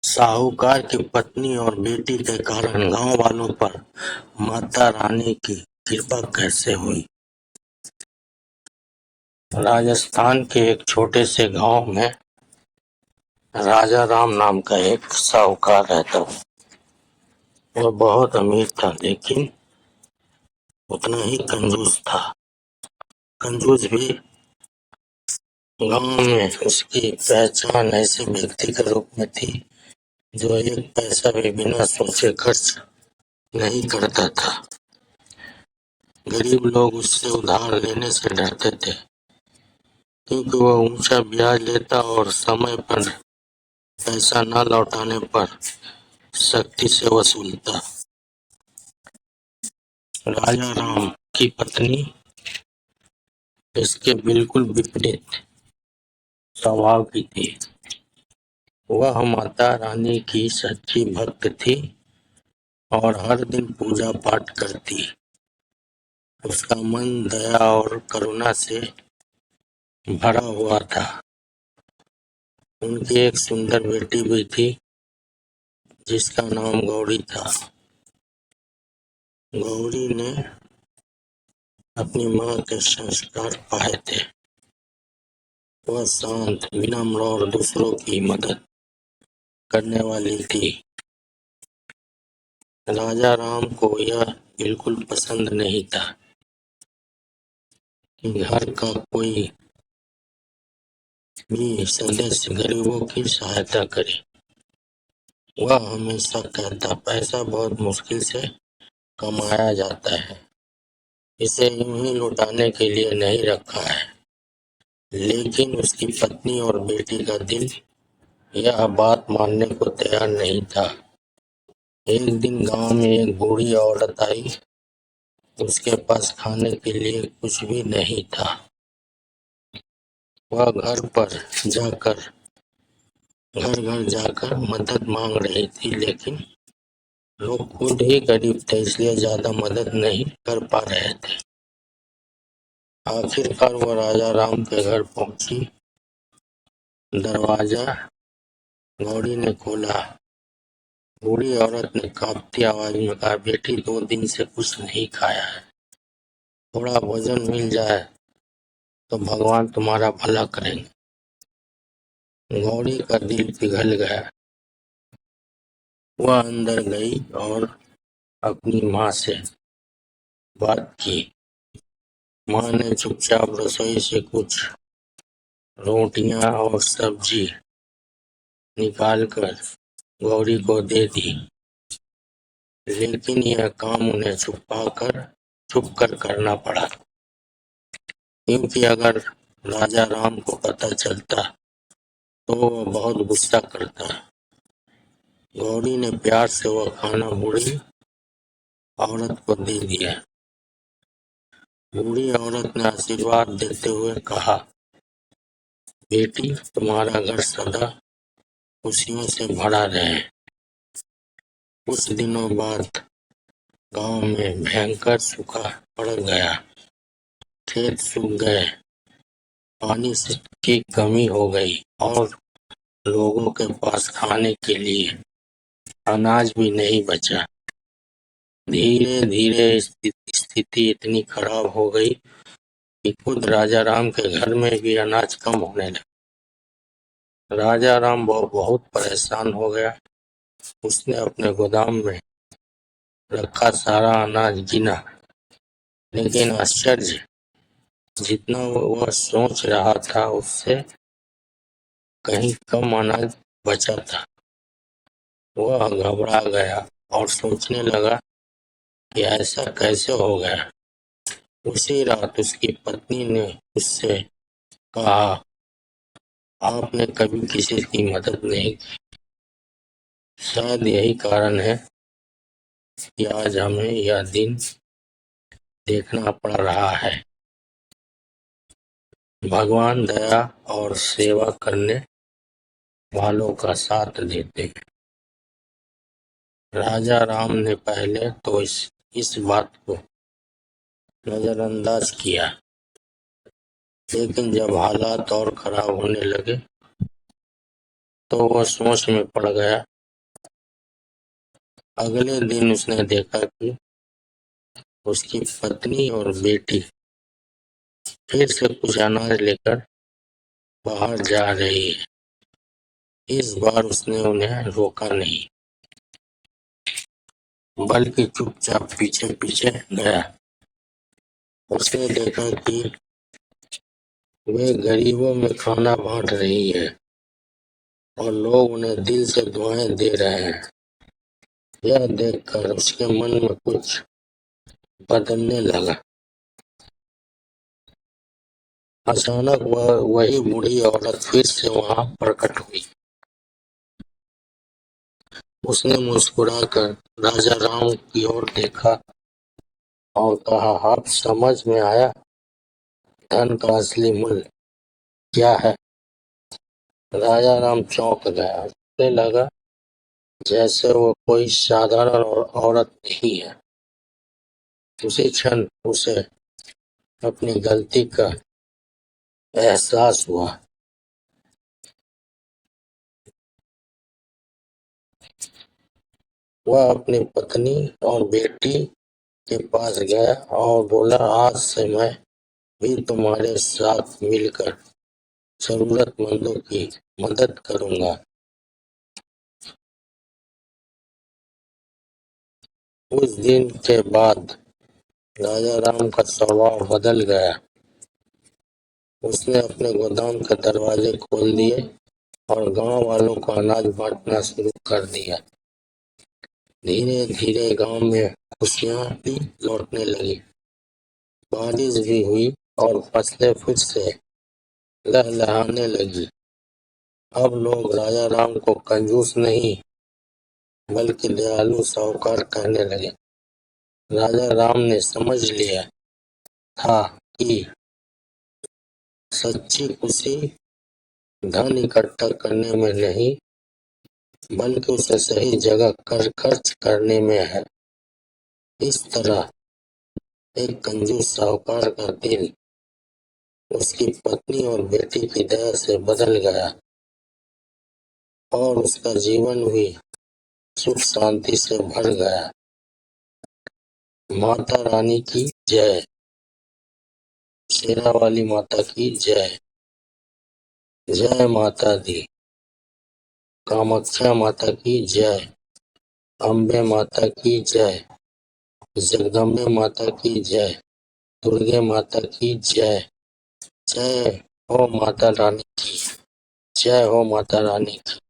साहूकार की पत्नी और बेटी के कारण गांव वालों पर माता रानी की कृपा कैसे हुई। राजस्थान के एक छोटे से गांव में राजा राम नाम का एक साहूकार रहता था। वह बहुत अमीर था, लेकिन उतना ही कंजूस था। कंजूस भी गांव में उसकी पहचान ऐसे व्यक्ति के रूप में थी जो एक पैसा भी बिना सोचे खर्च नहीं करता था। गरीब लोग उससे उधार लेने से डरते थे, क्योंकि वह ऊंचा ब्याज लेता और समय पर पैसा न लौटाने पर सख्ती से वसूलता। राजा राम की पत्नी इसके बिल्कुल विपरीत स्वभाव की थी। वह माता रानी की सच्ची भक्त थी और हर दिन पूजा पाठ करती। उसका मन दया और करुणा से भरा हुआ था। उनकी एक सुंदर बेटी भी थी, जिसका नाम गौरी था। गौरी ने अपनी माँ के संस्कार पाए थे। वह शांत, विनम्र और दूसरों की मदद करने वाली थी। राजा राम को यह बिल्कुल पसंद नहीं था कि घर का कोई भी सदस्य गरीबों की सहायता करे। वह हमेशा कहता, पैसा बहुत मुश्किल से कमाया जाता है, इसे यूं ही लुटाने के लिए नहीं रखा है। लेकिन उसकी पत्नी और बेटी का दिल यह बात मानने को तैयार नहीं था। एक दिन गांव में एक बूढ़ी औरत आई। उसके पास खाने के लिए कुछ भी नहीं था। वह घर घर जाकर मदद मांग रही थी, लेकिन लोग खुद ही गरीब थे, इसलिए ज्यादा मदद नहीं कर पा रहे थे। आखिरकार वह राजा राम के घर पहुंची। दरवाजा गौरी ने खोला। बूढ़ी औरत ने कांपती आवाज में कहा, बेटी, 2 दिन से कुछ नहीं खाया है। थोड़ा भोजन मिल जाए तो भगवान तुम्हारा भला करेंगे। गौरी का दिल पिघल गया। वह अंदर गई और अपनी माँ से बात की। माँ ने चुपचाप रसोई से कुछ रोटियां और सब्जी निकालकर गौरी को दे दी, लेकिन यह काम उन्हें छुप कर करना पड़ा, क्योंकि अगर राजा राम को पता चलता तो वह बहुत गुस्सा करता। गौरी ने प्यार से वह खाना बूढ़ी औरत को दे दिया। बूढ़ी औरत ने आशीर्वाद देते हुए कहा, बेटी, तुम्हारा घर सदा खुशियों से भरा रहे। कुछ दिनों बाद गांव में भयंकर सूखा पड़ गया। खेत सूख गए, पानी की कमी हो गई और लोगों के पास खाने के लिए अनाज भी नहीं बचा। धीरे धीरे स्थिति इतनी खराब हो गई कि खुद राजा राम के घर में भी अनाज कम होने लगा। राजा राम बहुत परेशान हो गया। उसने अपने गोदाम में रखा सारा अनाज गिना, लेकिन आश्चर्य, जितना वह सोच रहा था उससे कहीं कम अनाज बचा था। वह घबरा गया और सोचने लगा कि ऐसा कैसे हो गया। उसी रात उसकी पत्नी ने उससे कहा, आपने कभी किसी की मदद नहीं की। शायद यही कारण है कि आज हमें यह दिन देखना पड़ रहा है। भगवान दया और सेवा करने वालों का साथ देते हैं। राजा राम ने पहले तो इस बात को नजरअंदाज किया, लेकिन जब हालात और खराब होने लगे तो वह सोच में पड़ गया अगले दिन उसने देखा कि उसकी पत्नी और बेटी फिर से कुछ अनाज लेकर बाहर जा रही है। इस बार उसने उन्हें रोका नहीं, बल्कि चुपचाप पीछे पीछे गया। उसने देखा कि वे गरीबों में खाना बांट रही है और लोग उन्हें दिल से दुआएं दे रहे हैं। यह देखकर उसके मन में कुछ बदलने लगा। अचानक वही बूढ़ी औरत फिर से वहां प्रकट हुई। उसने मुस्कुराकर राजा राम की ओर देखा और कहा, आप समझ में आया धन का असली मूल्य क्या है? राजा राम चौंक गया। उसे लगा जैसे वो कोई साधारण औरत नहीं है। उसी क्षण उसे अपनी गलती का एहसास हुआ। वह अपनी पत्नी और बेटी के पास गया और बोला, आज से मैं भी तुम्हारे साथ मिलकर जरूरतमंदों की मदद करूंगा। उस दिन के बाद राजा राम का स्वभाव बदल गया। उसने अपने गोदाम के दरवाजे खोल दिए और गांव वालों को अनाज बांटना शुरू कर दिया। धीरे धीरे गांव में खुशियां भी लौटने लगी। बारिश भी हुई और फसलें फिर से लहलहाने लगी। अब लोग राजा राम को कंजूस नहीं बल्कि दयालु साहूकार कहने लगे। राजा राम ने समझ लिया था कि सच्ची खुशी धन इकट्ठा करने में नहीं बल्कि उसे सही जगह खर्च करने में है। इस तरह एक कंजूस साहूकार का दिल उसकी पत्नी और बेटी की दया से बदल गया और उसका जीवन भी सुख शांति से भर गया। माता रानी की जय। शेरा वाली माता की जय। जय माता दी। कामाख्या माता की जय। अम्बे माता की जय। जगदम्बे माता की जय। दुर्गे माता की जय। जय हो माता रानी की। जय हो माता रानी की।